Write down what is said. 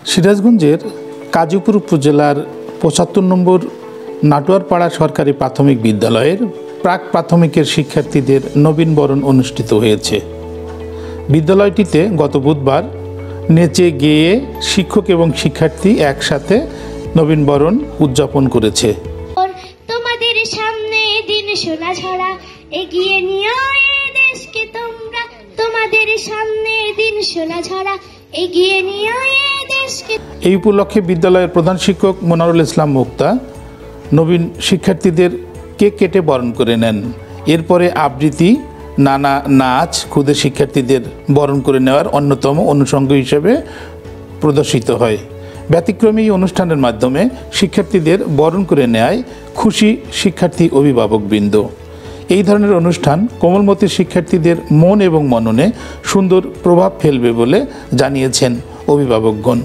সিরাজগঞ্জের কাজীপুর উপজেলার ৭৫ নম্বর নাটোয়ারপাড়া সরকারি প্রাথমিক বিদ্যালয়ের প্রাক প্রাথমিকের শিক্ষার্থীদের নবীনবরণ অনুষ্ঠিত হয়েছে। বিদ্যালয়টিতে গত বুধবার নেচে গেয়ে শিক্ষক এবং শিক্ষার্থী একসাথে নবীনবরণ উদযাপন করেছে। তোমাদের সামনে দিন সোনা ঝরা এগিয়ে নিও এই দেশকে তোমরা, তোমাদের সামনে দিন সোনা ঝরা এগিয়ে নিও এই দেশকে। এই উপলক্ষে বিদ্যালয়ের প্রধান শিক্ষক মনারুল ইসলাম মুক্তা নবীন শিক্ষার্থীদের কেক কেটে বরণ করে নেন। এরপরে আবৃত্তি, নানা নাচ ক্ষুদে শিক্ষার্থীদের বরণ করে নেওয়ার অন্যতম অনুষঙ্গ হিসেবে প্রদর্শিত হয়। ব্যতিক্রমী এই অনুষ্ঠানের মাধ্যমে শিক্ষার্থীদের বরণ করে নেয় খুশি শিক্ষার্থী অভিভাবকবৃন্দ। এই ধরনের অনুষ্ঠান কোমলমতি শিক্ষার্থীদের মন এবং মননে সুন্দর প্রভাব ফেলবে বলে জানিয়েছেন অভিভাবকগণ।